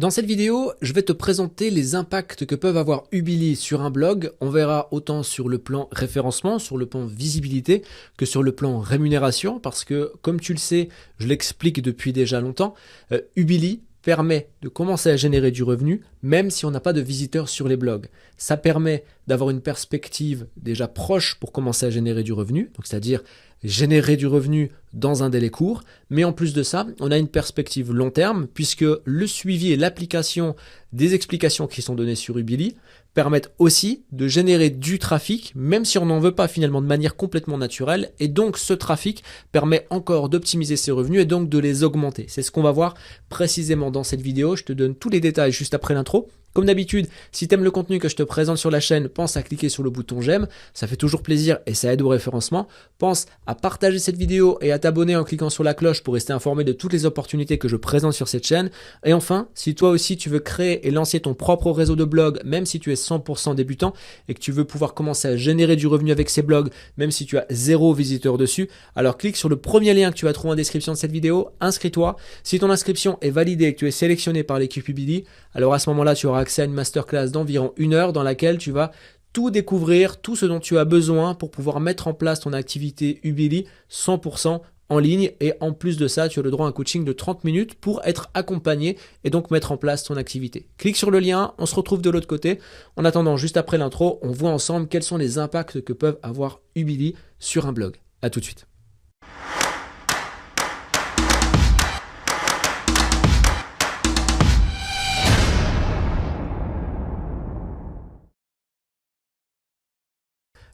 Dans cette vidéo, je vais te présenter les impacts que peuvent avoir Ubili sur un blog. On verra autant sur le plan référencement, sur le plan visibilité, que sur le plan rémunération, parce que, comme tu le sais, je l'explique depuis déjà longtemps, Ubili permet de commencer à générer du revenu, même si on n'a pas de visiteurs sur les blogs. Ça permet d'avoir une perspective déjà proche pour commencer à générer du revenu, donc c'est-à-dire générer du revenu dans un délai court, mais en plus de ça, on a une perspective long terme, puisque le suivi et l'application des explications qui sont données sur Ubili permettent aussi de générer du trafic, même si on n'en veut pas finalement de manière complètement naturelle, et donc ce trafic permet encore d'optimiser ses revenus et donc de les augmenter. C'est ce qu'on va voir précisément dans cette vidéo. Je te donne tous les détails juste après l'intro. Comme d'habitude, si tu aimes le contenu que je te présente sur la chaîne, pense à cliquer sur le bouton j'aime, ça fait toujours plaisir et ça aide au référencement. Pense à partager cette vidéo et à t'abonner en cliquant sur la cloche pour rester informé de toutes les opportunités que je présente sur cette chaîne. Et enfin, si toi aussi tu veux créer et lancer ton propre réseau de blogs, même si tu es 100% débutant et que tu veux pouvoir commencer à générer du revenu avec ces blogs, même si tu as 0 visiteur dessus, alors clique sur le premier lien que tu vas trouver en description de cette vidéo, inscris-toi. Si ton inscription est validée et que tu es sélectionné par l'équipe Ubili, alors à ce moment-là, tu auras accès à une masterclass d'environ 1 heure dans laquelle tu vas tout découvrir, tout ce dont tu as besoin pour pouvoir mettre en place ton activité Ubili 100% en ligne. Et en plus de ça, tu as le droit à un coaching de 30 minutes pour être accompagné et donc mettre en place ton activité. Clique sur le lien, on se retrouve de l'autre côté. En attendant, juste après l'intro, on voit ensemble quels sont les impacts que peuvent avoir Ubili sur un blog. À tout de suite.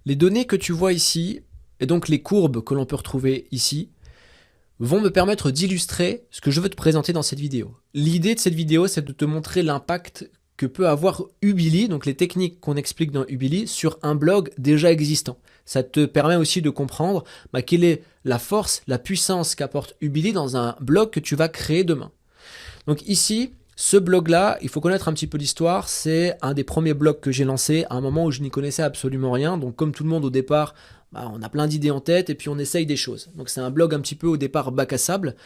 Les données que tu vois ici, et donc les courbes que l'on peut retrouver ici, vont me permettre d'illustrer ce que je veux te présenter dans cette vidéo. L'idée de cette vidéo, c'est de te montrer l'impact que peut avoir Ubili, donc les techniques qu'on explique dans Ubili, sur un blog déjà existant. Ça te permet aussi de comprendre quelle est la force, la puissance qu'apporte Ubili dans un blog que tu vas créer demain. Donc ici, ce blog-là, il faut connaître un petit peu l'histoire, c'est un des premiers blogs que j'ai lancé à un moment où je n'y connaissais absolument rien. Donc comme tout le monde au départ, on a plein d'idées en tête et puis on essaye des choses. Donc c'est un blog un petit peu au départ bac à sable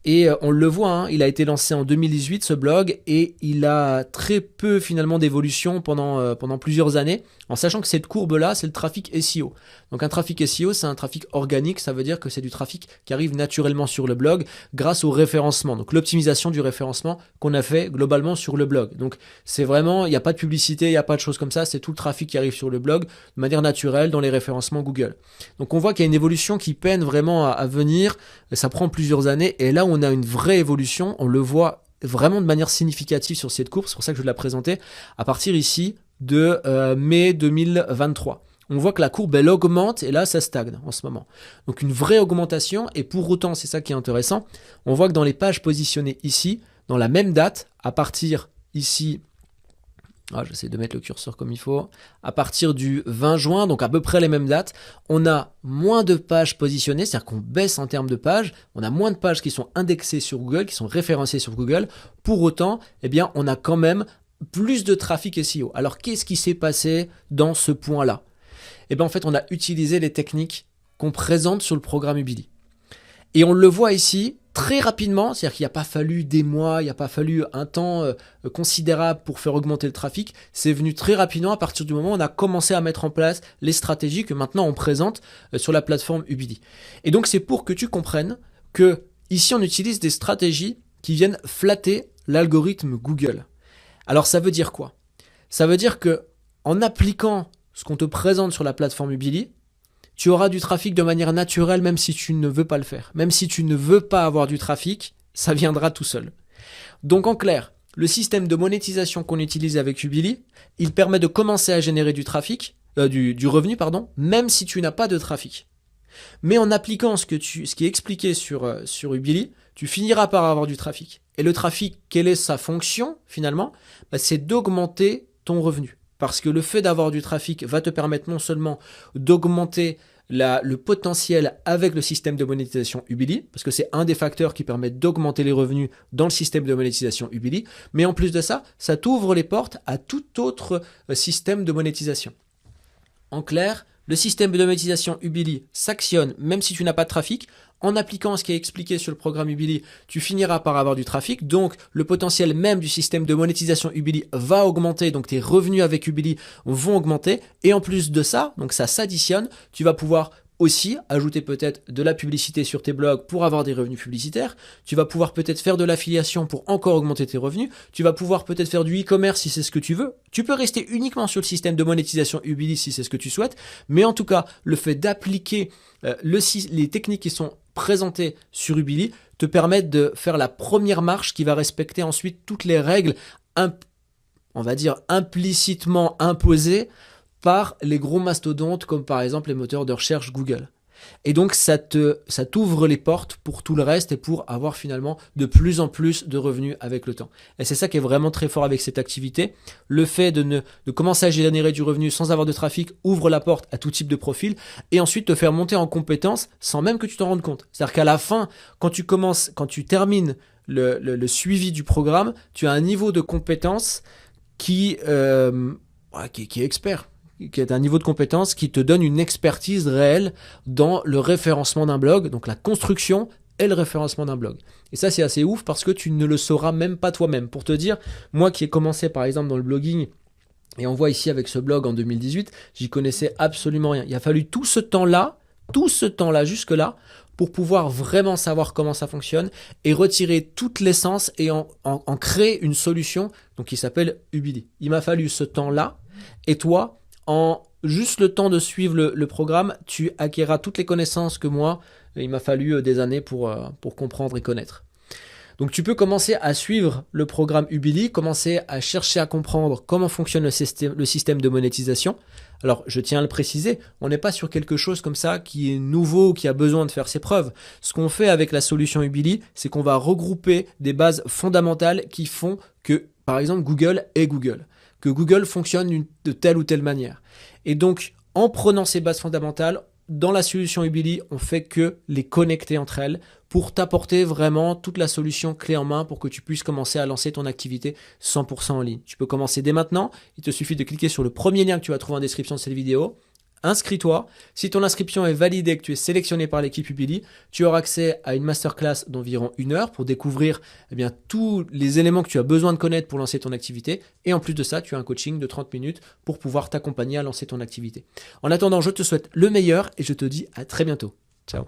et on le voit, il a été lancé en 2018 ce blog et il a très peu finalement d'évolution pendant plusieurs années, en sachant que cette courbe-là, c'est le trafic SEO. Donc un trafic SEO, c'est un trafic organique, ça veut dire que c'est du trafic qui arrive naturellement sur le blog grâce au référencement, donc l'optimisation du référencement qu'on a fait globalement sur le blog. Donc c'est vraiment, il n'y a pas de publicité, il n'y a pas de choses comme ça, c'est tout le trafic qui arrive sur le blog de manière naturelle dans les référencements Google. Donc on voit qu'il y a une évolution qui peine vraiment à venir, ça prend plusieurs années et là on a une vraie évolution, on le voit vraiment de manière significative sur cette courbe, c'est pour ça que je vais la présenter à partir ici de mai 2023. On voit que la courbe elle augmente et là ça stagne en ce moment. Donc une vraie augmentation et pour autant c'est ça qui est intéressant, on voit que dans les pages positionnées ici, dans la même date, à partir ici, j'essaie de mettre le curseur comme il faut. À partir du 20 juin, donc à peu près les mêmes dates, on a moins de pages positionnées, c'est-à-dire qu'on baisse en termes de pages, on a moins de pages qui sont indexées sur Google, qui sont référencées sur Google. Pour autant, on a quand même plus de trafic SEO. Alors qu'est-ce qui s'est passé dans ce point-là ? En fait, on a utilisé les techniques qu'on présente sur le programme Ubili. Et on le voit ici, très rapidement, c'est-à-dire qu'il n'y a pas fallu des mois, il n'y a pas fallu un temps considérable pour faire augmenter le trafic. C'est venu très rapidement à partir du moment où on a commencé à mettre en place les stratégies que maintenant on présente sur la plateforme Ubili. Et donc c'est pour que tu comprennes que ici on utilise des stratégies qui viennent flatter l'algorithme Google. Alors ça veut dire quoi ? Ça veut dire que en appliquant ce qu'on te présente sur la plateforme Ubili, tu auras du trafic de manière naturelle même si tu ne veux pas le faire. Même si tu ne veux pas avoir du trafic, ça viendra tout seul. Donc en clair, le système de monétisation qu'on utilise avec Ubili, il permet de commencer à générer du trafic, du revenu, même si tu n'as pas de trafic. Mais en appliquant ce qui est expliqué sur Ubili, tu finiras par avoir du trafic. Et le trafic, quelle est sa fonction finalement ? C'est d'augmenter ton revenu. Parce que le fait d'avoir du trafic va te permettre non seulement d'augmenter le potentiel avec le système de monétisation Ubili, parce que c'est un des facteurs qui permettent d'augmenter les revenus dans le système de monétisation Ubili, mais en plus de ça, ça t'ouvre les portes à tout autre système de monétisation. En clair, Le système de monétisation Ubili s'actionne même si tu n'as pas de trafic. En appliquant ce qui est expliqué sur le programme Ubili, tu finiras par avoir du trafic. Donc, le potentiel même du système de monétisation Ubili va augmenter. Donc, tes revenus avec Ubili vont augmenter. Et en plus de ça, donc ça s'additionne, tu vas pouvoir aussi ajouter peut-être de la publicité sur tes blogs pour avoir des revenus publicitaires. Tu vas pouvoir peut-être faire de l'affiliation pour encore augmenter tes revenus. Tu vas pouvoir peut-être faire du e-commerce si c'est ce que tu veux. Tu peux rester uniquement sur le système de monétisation Ubili si c'est ce que tu souhaites. Mais en tout cas, le fait d'appliquer les techniques qui sont présentées sur Ubili te permettent de faire la première marche qui va respecter ensuite toutes les règles, on va dire implicitement imposées par les gros mastodontes comme par exemple les moteurs de recherche Google. Et donc ça t'ouvre les portes pour tout le reste et pour avoir finalement de plus en plus de revenus avec le temps. Et c'est ça qui est vraiment très fort avec cette activité. Le fait de commencer à générer du revenu sans avoir de trafic ouvre la porte à tout type de profil et ensuite te faire monter en compétences sans même que tu t'en rendes compte. C'est-à-dire qu'à la fin, quand tu termines le suivi du programme, tu as un niveau de compétence qui est expert, qui est un niveau de compétence qui te donne une expertise réelle dans le référencement d'un blog, donc la construction et le référencement d'un blog. Et ça, c'est assez ouf parce que tu ne le sauras même pas toi-même. Pour te dire, moi qui ai commencé par exemple dans le blogging, et on voit ici avec ce blog en 2018, j'y connaissais absolument rien. Il a fallu tout ce temps-là jusque-là, pour pouvoir vraiment savoir comment ça fonctionne et retirer toute l'essence et en créer une solution donc qui s'appelle Ubili. Il m'a fallu ce temps-là et toi, en juste le temps de suivre le programme, tu acquéras toutes les connaissances que moi, il m'a fallu des années pour comprendre et connaître. Donc tu peux commencer à suivre le programme Ubili, commencer à chercher à comprendre comment fonctionne le système de monétisation. Alors je tiens à le préciser, on n'est pas sur quelque chose comme ça qui est nouveau, qui a besoin de faire ses preuves. Ce qu'on fait avec la solution Ubili, c'est qu'on va regrouper des bases fondamentales qui font que, par exemple, Google est Google, que Google fonctionne de telle ou telle manière. Et donc, en prenant ces bases fondamentales, dans la solution Ubili, on fait que les connecter entre elles pour t'apporter vraiment toute la solution clé en main pour que tu puisses commencer à lancer ton activité 100% en ligne. Tu peux commencer dès maintenant. Il te suffit de cliquer sur le premier lien que tu vas trouver en description de cette vidéo. Inscris-toi. Si ton inscription est validée et que tu es sélectionné par l'équipe Ubili, tu auras accès à une masterclass d'environ 1 heure pour découvrir tous les éléments que tu as besoin de connaître pour lancer ton activité. Et en plus de ça, tu as un coaching de 30 minutes pour pouvoir t'accompagner à lancer ton activité. En attendant, je te souhaite le meilleur et je te dis à très bientôt. Ciao.